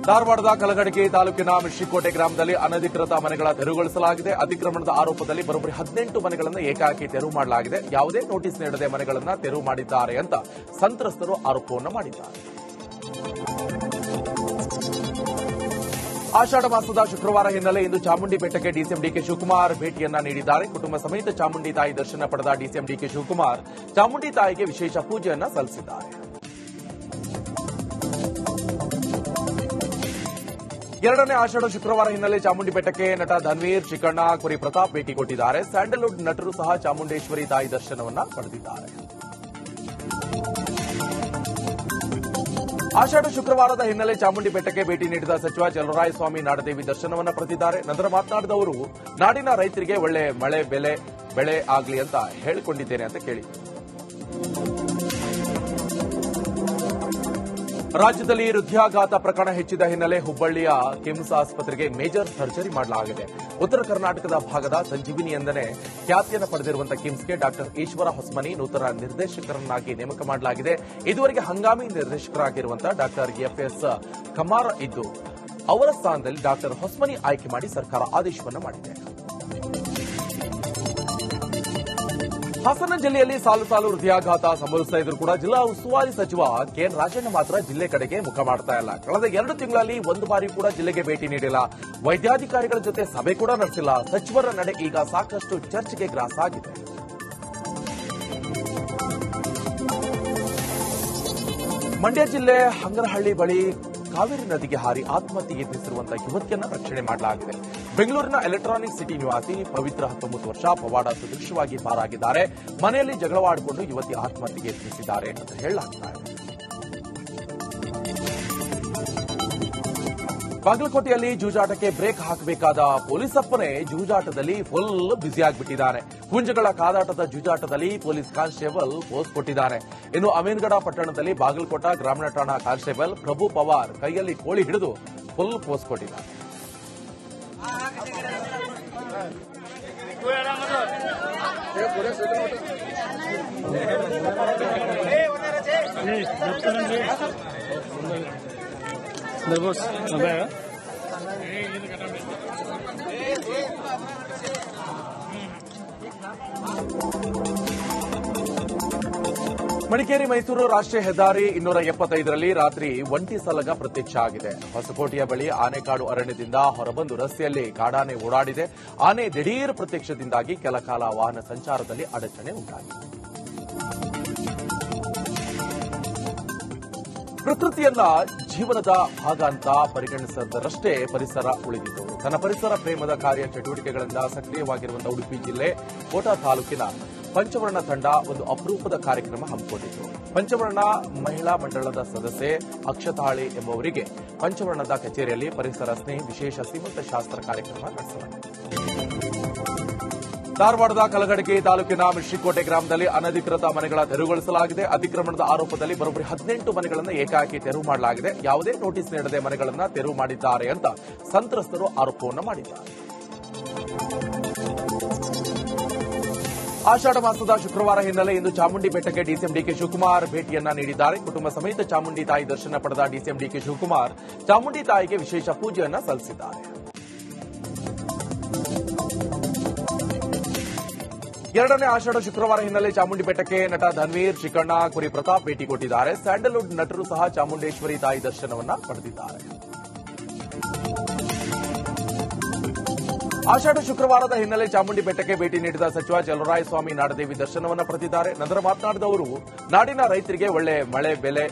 ಧಾರವಾಡದ ಕಲಘಟಗಿ ತಾಲೂಕಿನ ಮಿಶ್ರಿಕೋಟೆ ಗ್ರಾಮದಲ್ಲಿ ಅನಧಿಕೃತ ಮನೆಗಳ ತೆರವುಗೊಳಿಸಲಾಗಿದೆ. ಅತಿಕ್ರಮಣದ ಆರೋಪದಲ್ಲಿ ಬರೋಬ್ಬರಿ 18 ಮನೆಗಳನ್ನು ಏಕಾಏಕಿ ತೆರವು ಮಾಡಲಾಗಿದೆ. ಯಾವುದೇ ನೋಟಿಸ್ ನೀಡದೆ ಮನೆಗಳನ್ನು ತೆರವು ಮಾಡಿದ್ದಾರೆ ಅಂತ ಸಂತ್ರಸ್ತರು ಆರೋಪವನ್ನು ಮಾಡಿದ್ದಾರೆ. ಆಷಾಢ ಮಾಸದ ಶುಕ್ರವಾರ ಹಿನ್ನೆಲೆ ಇಂದು ಚಾಮುಂಡಿ ಬೆಟ್ಟಕ್ಕೆ ಡಿಸಿಎಂ ಡಿಕೆ ಶಿವಕುಮಾರ್ ಭೇಟಿಯನ್ನ ನೀಡಿದ್ದಾರೆ. ಕುಟುಂಬ ಸಮೇತ ಚಾಮುಂಡಿ ತಾಯಿ ದರ್ಶನ ಪಡೆದ ಡಿಸಿಎಂ ಡಿಕೆ ಶಿವಕುಮಾರ್ ಚಾಮುಂಡಿ ತಾಯಿಗೆ ವಿಶೇಷ ಪೂಜೆಯನ್ನ ಸಲ್ಲಿಸಿದ್ದಾರೆ. ಎರಡನೇ ಆಷಾಢ ಶುಕ್ರವಾರ ಹಿನ್ನೆಲೆ ಚಾಮುಂಡಿ ಬೆಟ್ಟಕ್ಕೆ ನಟ ಧನ್ವೀರ್, ಚಿಕ್ಕಣ್ಣ, ಕುರಿ ಪ್ರತಾಪ್ ಭೇಟಿ ಕೊಟ್ಟಿದ್ದಾರೆ. ಸ್ಯಾಂಡಲ್ವುಡ್ ನಟರು ಸಹ ಚಾಮುಂಡೇಶ್ವರಿ ತಾಯಿ ದರ್ಶನವನ್ನ ಪಡೆದಿದ್ದಾರೆ. ಆಷಾಢ ಶುಕ್ರವಾರದ ಹಿನ್ನೆಲೆ ಚಾಮುಂಡಿ ಬೆಟ್ಟಕ್ಕೆ ಭೇಟಿ ನೀಡಿದ ಸಚಿವ ಚಲುವರಾಯಸ್ವಾಮಿ ನಾಡದೇವಿ ದರ್ಶನವನ್ನ ಪಡೆದಿದ್ದಾರೆ. ನಂತರ ಮಾತನಾಡಿದವರು, ನಾಡಿನ ರೈತರಿಗೆ ಒಳ್ಳೆ ಮಳೆ ಬೆಳೆ ಆಗಲಿ ಅಂತ ಹೇಳಿಕೊಂಡಿದ್ದೇನೆ ಅಂತ ಕೇಳಿದರು. ರಾಜ್ಯದಲ್ಲಿ ಹೃದಯಾಘಾತ ಪ್ರಕರಣ ಹೆಚ್ಚಿದ ಹಿನ್ನೆಲೆ ಹುಬ್ಬಳ್ಳಿಯ ಕಿಮ್ಸ್ ಆಸ್ಪತ್ರೆಗೆ ಮೇಜರ್ ಸರ್ಜರಿ ಮಾಡಲಾಗಿದೆ. ಉತ್ತರ ಕರ್ನಾಟಕದ ಭಾಗದ ಸಂಜೀವಿನಿ ಎಂದನೇ ಖ್ಯಾತಿಯನ್ನು ಪಡೆದಿರುವಂತಹ ಕಿಮ್ಸ್ಗೆ ಡಾಕ್ಟರ್ ಈಶ್ವರ ಹೊಸಮನಿ ನೂತನ ನಿರ್ದೇಶಕರನ್ನಾಗಿ ನೇಮಕ ಮಾಡಲಾಗಿದೆ. ಇದುವರೆಗೆ ಹಂಗಾಮಿ ನಿರ್ದೇಶಕರಾಗಿರುವಂತಹ ಡಾಕ್ಟರ್ ಎಫ್ಎಸ್ ಕಮಾರ ಇದ್ದು, ಅವರ ಸ್ಥಾನದಲ್ಲಿ ಡಾಕ್ಟರ್ ಹೊಸಮನಿ ಆಯ್ಕೆ ಮಾಡಿ ಸರ್ಕಾರ ಆದೇಶವನ್ನು ಮಾಡಿದೆ. ಹಾಸನ ಜಿಲ್ಲೆಯಲ್ಲಿ ಸಾಲು ಹೃದಯಾಘಾತ ಸಂಭವಿಸ್ತಾ ಇದ್ರು ಕೂಡ ಜಿಲ್ಲಾ ಉಸ್ತುವಾರಿ ಸಚಿವ ಕೆಎನ್ ರಾಜಣ್ಣ ಮಾತ್ರ ಜಿಲ್ಲೆ ಕಡೆಗೆ ಮುಖ ಮಾಡ್ತಾ ಇಲ್ಲ. ಕಳೆದ 2 ತಿಂಗಳಲ್ಲಿ ಒಂದು ಬಾರಿ ಕೂಡ ಜಿಲ್ಲೆಗೆ ಭೇಟಿ ನೀಡಿಲ್ಲ. ವೈದ್ಯಾಧಿಕಾರಿಗಳ ಜೊತೆ ಸಭೆ ಕೂಡ ನಡೆಸಿಲ್ಲ. ಸಚಿವರ ನಡೆ ಈಗ ಸಾಕಷ್ಟು ಚರ್ಚೆಗೆ ಗ್ರಾಸ ಆಗಿದೆ. ಮಂಡ್ಯ ಜಿಲ್ಲೆ ಹಂಗರಹಳ್ಳಿ ಬಳಿ ಕಾವೇರಿ ನದಿಗೆ ಹಾರಿ ಆತ್ಮಹತ್ಯೆಗೆ ಯತ್ನಿಸಿರುವಂತಹ ಯುವತಿಯನ್ನ ರಕ್ಷಣೆ ಮಾಡಲಾಗಿದೆ. ಬೆಂಗಳೂರಿನ ಎಲೆಕ್ಟ್ರಾನಿಕ್ ಸಿಟಿ ನಿವಾಸಿ ಪವಿತ್ರ 19 ವರ್ಷ ಪವಾಡ ಸದೃಶವಾಗಿ ಪಾರಾಗಿದ್ದಾರೆ. ಮನೆಯಲ್ಲಿ ಜಗಳವಾಡಿಕೊಂಡು ಯುವತಿ ಆತ್ಮಹತ್ಯೆಗೆ ಯತ್ನಿಸಿದ್ದಾರೆ ಅಂತ ಹೇಳಲಾಗ್ತಾ ಇದೆ. ಬಾಗಲಕೋಟೆಯಲ್ಲಿ ಜೂಜಾಟಕ್ಕೆ ಬ್ರೇಕ್ ಹಾಕಬೇಕಾದ ಪೊಲೀಸಪ್ಪನೇ ಜೂಜಾಟದಲ್ಲಿ ಫುಲ್ ಬ್ಯುಸಿಯಾಗಿಬಿಟ್ಟಿದ್ದಾನೆ. ಹುಂಜಗಳ ಕಾದಾಟದ ಜೂಜಾಟದಲ್ಲಿ ಪೊಲೀಸ್ ಕಾನ್ಸ್ಟೇಬಲ್ ಪೋಸ್ ಕೊಟ್ಟಿದ್ದಾನೆ. ಇನ್ನು ಅಮೀನ್ಗಢ ಪಟ್ಟಣದಲ್ಲಿ ಬಾಗಲಕೋಟ ಗ್ರಾಮೀಣ ಠಾಣಾ ಕಾನ್ಸ್ಟೇಬಲ್ ಪ್ರಭು ಪವಾರ್ ಕೈಯಲ್ಲಿ ಕೋಳಿ ಹಿಡಿದು ಫುಲ್ ಪೋಸ್ ಕೊಟ್ಟಿದ್ದಾರೆ. ಮಡಿಕೇರಿ ಮೈಸೂರು ರಾಷ್ಟ್ರೀಯ ಹೆದ್ದಾರಿ 275ರಲ್ಲಿ ರಾತ್ರಿ ಒಂಟಿ ಸಲಗ ಪ್ರತ್ಯಕ್ಷ ಆಗಿದೆ. ಹೊಸಕೋಟೆಯ ಬಳಿ ಆನೆಕಾಡು ಅರಣ್ಯದಿಂದ ಹೊರಬಂದು ರಸ್ತೆಯಲ್ಲಿ ಕಾಡಾನೆ ಓಡಾಡಿದೆ. ಆನೆ ದಿಢೀರ್ ಪ್ರತ್ಯಕ್ಷದಿಂದಾಗಿ ಕೆಲ ಕಾಲ ವಾಹನ ಸಂಚಾರದಲ್ಲಿ ಅಡಚಣೆ ಉಂಟಾಗಿದೆ. ಪ್ರಕೃತಿಯನ್ನ ಜೀವನದ ಭಾಗ ಅಂತ ಪರಿಗಣಿಸದರಷ್ಟೇ ಪರಿಸರ ಉಳಿದಿತ್ತು. ತನ್ನ ಪರಿಸರ ಪ್ರೇಮದ ಕಾರ್ಯ ಚಟುವಟಿಕೆಗಳಿಂದ ಸಕ್ರಿಯವಾಗಿರುವಂತಹ ಉಡುಪಿ ಜಿಲ್ಲೆ ಕೋಟ ತಾಲೂಕಿನ ಪಂಚವರ್ಣ ತಂಡ ಒಂದು ಅಪರೂಪದ ಕಾರ್ಯಕ್ರಮ ಹಮ್ಮಿಕೊಂಡಿತ್ತು. ಪಂಚವರ್ಣ ಮಹಿಳಾ ಮಂಡಳದ ಸದಸ್ಯೆ ಅಕ್ಷತಾಳಿ ಎಂಬುವರಿಗೆ ಪಂಚವರ್ಣದ ಕಚೇರಿಯಲ್ಲಿ ಪರಿಸರ ಸ್ನೇಹಿ ವಿಶೇಷ ಸೀಮಂತ ಶಾಸ್ತ್ರ ಕಾರ್ಯಕ್ರಮ ನಡೆಸಲಾಗಿದೆ. ಧಾರವಾಡದ ಕಲಘಟಗಿ ತಾಲೂಕಿನ ಮಿಶ್ರಿಕೋಟೆ ಗ್ರಾಮದಲ್ಲಿ ಅನಧಿಕೃತ ಮನೆಗಳ ತೆರವುಗೊಳಿಸಲಾಗಿದೆ. ಅತಿಕ್ರಮಣದ ಆರೋಪದಲ್ಲಿ ಬರೋಬ್ಬರಿ 18 ಮನೆಗಳನ್ನು ಏಕಾಏಕಿ ತೆರವು ಮಾಡಲಾಗಿದೆ. ಯಾವುದೇ ನೋಟಿಸ್ ನೀಡದೆ ಮನೆಗಳನ್ನು ತೆರವು ಮಾಡಿದ್ದಾರೆ ಅಂತ ಸಂತ್ರಸ್ತರು ಆರೋಪವನ್ನು ಮಾಡಿದ್ದಾರೆ. ಆಷಾಢ ಮಾಸದ ಶುಕ್ರವಾರ ಹಿನ್ನೆಲೆ ಇಂದು ಚಾಮುಂಡಿ ಬೆಟ್ಟಕ್ಕೆ ಡಿಸಿಎಂ ಡಿಕೆ ಶಿವಕುಮಾರ್ ಭೇಟಿಯನ್ನ ನೀಡಿದ್ದಾರೆ. ಕುಟುಂಬ ಸಮೇತ ಚಾಮುಂಡಿ ತಾಯಿ ದರ್ಶನ ಪಡೆದ ಡಿಸಿಎಂ ಡಿಕೆ ಶಿವಕುಮಾರ್ ಚಾಮುಂಡಿ ತಾಯಿಗೆ ವಿಶೇಷ ಪೂಜೆಯನ್ನ ಸಲ್ಲಿಸಿದ್ದಾರೆ. ಎರಡನೇ ಆಷಾಢ ಶುಕ್ರವಾರ ಹಿನ್ನೆಲೆ ಚಾಮುಂಡಿ ಬೆಟ್ಟಕ್ಕೆ ನಟ ಧನ್ವೀರ್, ಚಿಕ್ಕಣ್ಣ, ಕುರಿ ಪ್ರತಾಪ್ ಭೇಟಿ ಕೊಟ್ಟಿದ್ದಾರೆ. ಸ್ಯಾಂಡಲ್ವುಡ್ ನಟರು ಸಹ ಚಾಮುಂಡೇಶ್ವರಿ ತಾಯಿ ದರ್ಶನವನ್ನ ಪಡೆದಿದ್ದಾರೆ. ಆಷಾಢ ಶುಕ್ರವಾರದ ಹಿನ್ನೆಲೆ ಚಾಮುಂಡಿ ಬೆಟ್ಟಕ್ಕೆ ಭೇಟಿ ನೀಡಿದ ಸಚಿವ ಚಲುವರಾಯಸ್ವಾಮಿ ನಾಡದೇವಿ ದರ್ಶನವನ್ನ ಪಡೆದಿದ್ದಾರೆ. ನಂತರ ಮಾತನಾಡಿದವರು, ನಾಡಿನ ರೈತರಿಗೆ ಒಳ್ಳೆ ಮಳೆ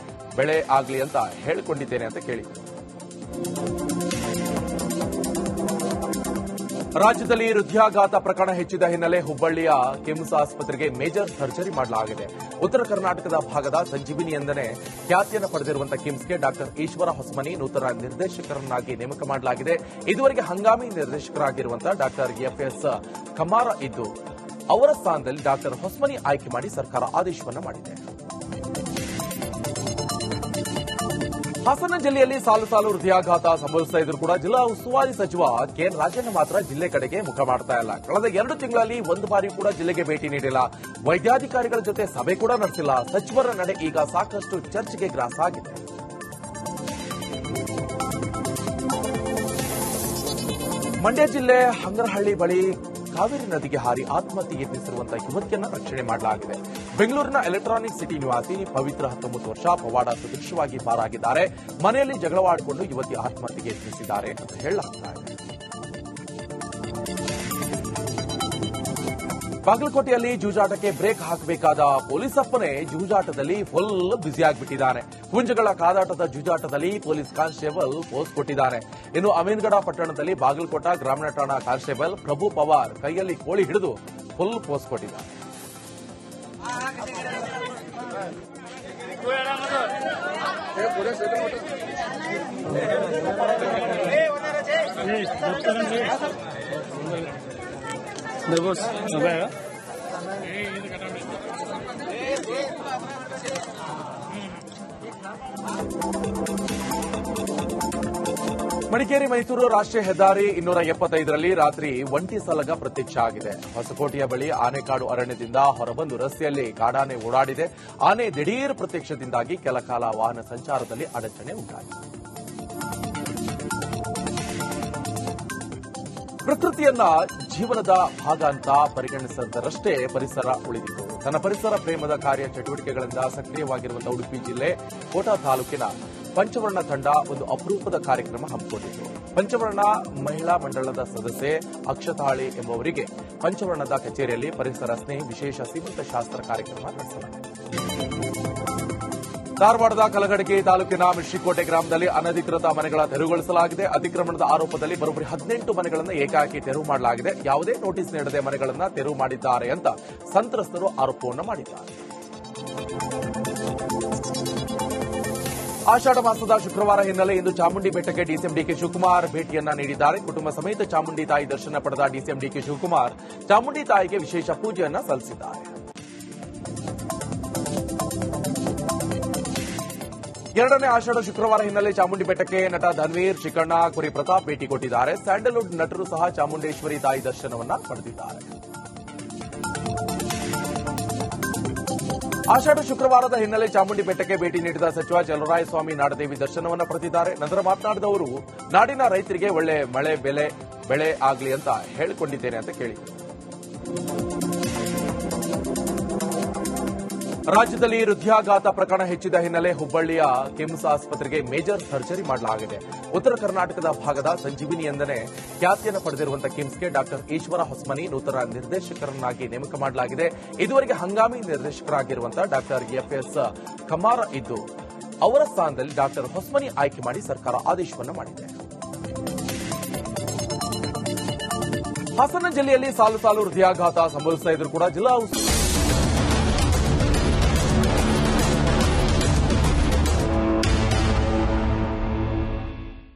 ಬೆಳೆ ಆಗಲಿ ಅಂತ ಹೇಳಿಕೊಂಡಿದ್ದೇನೆ ಅಂತ ಕೇಳಿದರು. ರಾಜ್ಯದಲ್ಲಿ ಹೃದಯಾಘಾತ ಪ್ರಕರಣ ಹೆಚ್ಚಿದ ಹಿನ್ನೆಲೆ ಹುಬ್ಬಳ್ಳಿಯ ಕಿಮ್ಸ್ ಆಸ್ಪತ್ರೆಗೆ ಮೇಜರ್ ಸರ್ಜರಿ ಮಾಡಲಾಗಿದೆ. ಉತ್ತರ ಕರ್ನಾಟಕದ ಭಾಗದ ಸಂಜೀವಿನಿ ಎಂದನೇ ಖ್ಯಾತಿಯನ್ನು ಪಡೆದಿರುವಂತಹ ಕಿಮ್ಸ್ಗೆ ಡಾಕ್ಟರ್ ಈಶ್ವರ ಹೊಸಮನಿ ನೂತನ ನಿರ್ದೇಶಕರನ್ನಾಗಿ ನೇಮಕ ಮಾಡಲಾಗಿದೆ. ಇದುವರೆಗೆ ಹಂಗಾಮಿ ನಿರ್ದೇಶಕರಾಗಿರುವಂತಹ ಡಾಕ್ಟರ್ ಎಫ್ಎಸ್ ಕಮಾರ ಇದ್ದು, ಅವರ ಸ್ಥಾನದಲ್ಲಿ ಡಾಕ್ಟರ್ ಹೊಸಮನಿ ಆಯ್ಕೆ ಮಾಡಿ ಸರ್ಕಾರ ಆದೇಶವನ್ನು ಮಾಡಿದೆ. ಹಾಸನ ಜಿಲ್ಲೆಯಲ್ಲಿ ಸಾಲು ಹೃದಯಾಘಾತ ಸಂಭವಿಸ್ತಾ ಇದ್ರು ಕೂಡ ಜಿಲ್ಲಾ ಉಸ್ತುವಾರಿ ಸಚಿವ ಕೆಎನ್ ರಾಜಣ್ಣ ಮಾತ್ರ ಜಿಲ್ಲೆ ಕಡೆಗೆ ಮುಖ ಮಾಡ್ತಾ ಇಲ್ಲ. ಕಳೆದ 2 ತಿಂಗಳಲ್ಲಿ ಒಂದು ಬಾರಿ ಕೂಡ ಜಿಲ್ಲೆಗೆ ಭೇಟಿ ನೀಡಿಲ್ಲ. ವೈದ್ಯಾಧಿಕಾರಿಗಳ ಜೊತೆ ಸಭೆ ಕೂಡ ನಡೆಸಿಲ್ಲ. ಸಚಿವರ ನಡೆ ಈಗ ಸಾಕಷ್ಟು ಚರ್ಚೆಗೆ ಗ್ರಾಸ ಆಗಿದೆ. ಮಂಡ್ಯ ಜಿಲ್ಲೆ ಹಂಗರಹಳ್ಳಿ ಬಳಿ ಕಾವೇರಿ ನದಿಗೆ ಹಾರಿ ಆತ್ಮಹತ್ಯೆಗೆ ಯತ್ನಿಸಿರುವಂತಹ ಯುವತಿಯನ್ನ ರಕ್ಷಣೆ ಮಾಡಲಾಗಿದೆ. ಬೆಂಗಳೂರಿನ ಎಲೆಕ್ಟ್ರಾನಿಕ್ ಸಿಟಿ ನಿವಾಸಿ ಪವಿತ್ರ 19 ವರ್ಷ ಪವಾಡ ಸದೃಶವಾಗಿ ಪಾರಾಗಿದ್ದಾರೆ. ಮನೆಯಲ್ಲಿ ಜಗಳವಾಡಿಕೊಂಡು ಯುವತಿ ಆತ್ಮಹತ್ಯೆಗೆ ಯತ್ನಿಸಿದ್ದಾರೆ ಅಂತ ಹೇಳಲಾಗ್ತಾ ಇದೆ. ಬಾಗಲಕೋಟೆಯಲ್ಲಿ ಜೂಜಾಟಕ್ಕೆ ಬ್ರೇಕ್ ಹಾಕಬೇಕಾದ ಪೊಲೀಸಪ್ಪನೇ ಜೂಜಾಟದಲ್ಲಿ ಫುಲ್ ಬ್ಯುಸಿಯಾಗಿಬಿಟ್ಟಿದ್ದಾನೆ. ಹುಂಜಗಳ ಕಾದಾಟದ ಜೂಜಾಟದಲ್ಲಿ ಪೊಲೀಸ್ ಕಾನ್ಸ್ಟೇಬಲ್ ಪೋಸ್ ಕೊಟ್ಟಿದ್ದಾನೆ. ಇನ್ನು ಅಮೀನ್ಗಢ ಪಟ್ಟಣದಲ್ಲಿ ಬಾಗಲಕೋಟ ಗ್ರಾಮೀಣ ಠಾಣಾ ಕಾನ್ಸ್ಟೇಬಲ್ ಪ್ರಭು ಪವಾರ್ ಕೈಯಲ್ಲಿ ಕೋಳಿ ಹಿಡಿದು ಫುಲ್ ಪೋಸ್ ಕೊಟ್ಟಿದ್ದಾನೆ. ಮಡಿಕೇರಿ ಮೈಸೂರು ರಾಷ್ಟ್ರೀಯ ಹೆದ್ದಾರಿ 275ರಲ್ಲಿ ರಾತ್ರಿ ಒಂಟಿ ಸಲಗ ಪ್ರತ್ಯಕ್ಷ ಆಗಿದೆ. ಹೊಸಕೋಟೆಯ ಬಳಿ ಆನೆಕಾಡು ಅರಣ್ಯದಿಂದ ಹೊರಬಂದು ರಸ್ತೆಯಲ್ಲಿ ಕಾಡಾನೆ ಓಡಾಡಿದೆ. ಆನೆ ದಿಢೀರ್ ಪ್ರತ್ಯಕ್ಷದಿಂದಾಗಿ ಕೆಲ ಕಾಲ ವಾಹನ ಸಂಚಾರದಲ್ಲಿ ಅಡಚಣೆ ಉಂಟಾಗಿದೆ. ಪ್ರಕೃತಿಯನ್ನ ಜೀವನದ ಭಾಗ ಅಂತ ಪರಿಗಣಿಸದರಷ್ಟೇ ಪರಿಸರ ಉಳಿದಿತ್ತು. ತನ್ನ ಪರಿಸರ ಪ್ರೇಮದ ಕಾರ್ಯ ಚಟುವಟಿಕೆಗಳಿಂದ ಸಕ್ರಿಯವಾಗಿರುವಂತಹ ಉಡುಪಿ ಜಿಲ್ಲೆ ಕೋಟ ತಾಲೂಕಿನ ಪಂಚವರ್ಣ ತಂಡ ಒಂದು ಅಪರೂಪದ ಕಾರ್ಯಕ್ರಮ ಹಮ್ಮಿಕೊಂಡಿತ್ತು. ಪಂಚವರ್ಣ ಮಹಿಳಾ ಮಂಡಳದ ಸದಸ್ಯೆ ಅಕ್ಷತಾಳಿ ಎಂಬುವರಿಗೆ ಪಂಚವರ್ಣದ ಕಚೇರಿಯಲ್ಲಿ ಪರಿಸರ ಸ್ನೇಹಿ ವಿಶೇಷ ಸೀಮಿತ ಶಾಸ್ತ್ರ ಕಾರ್ಯಕ್ರಮ ನಡೆಸಲಾಗಿದೆ. ಧಾರವಾಡದ ಕಲಘಟಗಿ ತಾಲೂಕಿನ ಮಿಶ್ರಿಕೋಟೆ ಗ್ರಾಮದಲ್ಲಿ ಅನಧಿಕೃತ ಮನೆಗಳ ತೆರವುಗೊಳಿಸಲಾಗಿದೆ. ಅತಿಕ್ರಮಣದ ಆರೋಪದಲ್ಲಿ ಬರೋಬ್ಬರಿ 18 ಮನೆಗಳನ್ನು ಏಕಾಏಕಿ ತೆರವು ಮಾಡಲಾಗಿದೆ. ಯಾವುದೇ ನೋಟಿಸ್ ನೀಡದೆ ಮನೆಗಳನ್ನು ತೆರವು ಮಾಡಿದ್ದಾರೆ ಅಂತ ಸಂತ್ರಸ್ತರು ಆರೋಪವನ್ನು ಮಾಡಿದ್ದಾರೆ. ಆಷಾಢ ಮಾಸದ ಶುಕ್ರವಾರ ಹಿನ್ನೆಲೆ ಇಂದು ಚಾಮುಂಡಿ ಬೆಟ್ಟಕ್ಕೆ ಡಿಸಿಎಂ ಡಿಕೆ ಶಿವಕುಮಾರ್ ಭೇಟಿಯನ್ನ ನೀಡಿದ್ದಾರೆ. ಕುಟುಂಬ ಸಮೇತ ಚಾಮುಂಡಿ ತಾಯಿ ದರ್ಶನ ಪಡೆದ ಡಿಸಿಎಂ ಡಿಕೆ ಶಿವಕುಮಾರ್ ಚಾಮುಂಡಿ ತಾಯಿಗೆ ವಿಶೇಷ ಪೂಜೆಯನ್ನ ಸಲ್ಲಿಸಿದ್ದಾರೆ. ಎರಡನೇ ಆಷಾಢ ಶುಕ್ರವಾರ ಹಿನ್ನೆಲೆ ಚಾಮುಂಡಿ ಬೆಟ್ಟಕ್ಕೆ ನಟ ಧನ್ವೀರ್, ಚಿಕ್ಕಣ್ಣ, ಕುರಿ ಪ್ರತಾಪ್ ಭೇಟಿ ಕೊಟ್ಟಿದ್ದಾರೆ. ಸ್ಯಾಂಡಲ್ವುಡ್ ನಟರು ಸಹ ಚಾಮುಂಡೇಶ್ವರಿ ತಾಯಿ ದರ್ಶನವನ್ನ ಪಡೆದಿದ್ದಾರೆ. ಆಷಾಢ ಶುಕ್ರವಾರದ ಹಿನ್ನೆಲೆ ಚಾಮುಂಡಿ ಬೆಟ್ಟಕ್ಕೆ ಭೇಟಿ ನೀಡಿದ ಸಚಿವ ಚಲುವರಾಯಸ್ವಾಮಿ ನಾಡದೇವಿ ದರ್ಶನವನ್ನು ಪಡೆದಿದ್ದಾರೆ. ನಂತರ ಮಾತನಾಡಿದವರು, ನಾಡಿನ ರೈತರಿಗೆ ಒಳ್ಳೆ ಮಳೆ ಬೆಳೆ ಆಗಲಿ ಅಂತ ಹೇಳಿಕೊಂಡಿದ್ದೇನೆ ಅಂತ ಕೇಳಿದರು. ರಾಜ್ಯದಲ್ಲಿ ಹೃದಯಾಘಾತ ಪ್ರಕರಣ ಹೆಚ್ಚಿದ ಹಿನ್ನೆಲೆ ಹುಬ್ಬಳ್ಳಿಯ ಕಿಮ್ಸ್ ಆಸ್ಪತ್ರೆಗೆ ಮೇಜರ್ ಸರ್ಜರಿ ಮಾಡಲಾಗಿದೆ. ಉತ್ತರ ಕರ್ನಾಟಕದ ಭಾಗದ ಸಂಜೀವಿನಿ ಎಂದನೇ ಖ್ಯಾತಿಯನ್ನು ಪಡೆದಿರುವಂತಹ ಕಿಮ್ಸ್ಗೆ ಡಾಕ್ಟರ್ ಈಶ್ವರ ಹೊಸ್ಮನಿ ನೂತನ ನಿರ್ದೇಶಕರನ್ನಾಗಿ ನೇಮಕ ಮಾಡಲಾಗಿದೆ. ಇದುವರೆಗೆ ಹಂಗಾಮಿ ನಿರ್ದೇಶಕರಾಗಿರುವಂತಹ ಡಾಕ್ಟರ್ ಎಫ್ಎಸ್ ಕಮಾರ ಇದ್ದು ಅವರ ಸ್ಥಾನದಲ್ಲಿ ಡಾಕ್ಟರ್ ಹೊಸ್ಮನಿ ಆಯ್ಕೆ ಮಾಡಿ ಸರ್ಕಾರ ಆದೇಶವನ್ನು ಮಾಡಿದೆ. ಹಾಸನ ಜಿಲ್ಲೆಯಲ್ಲಿ ಸಾಲು ಹೃದಯಾಘಾತ ಸಂಭವಿಸ್ತಾ ಇದ್ರೂ ಕೂಡ ಜಿಲ್ಲಾ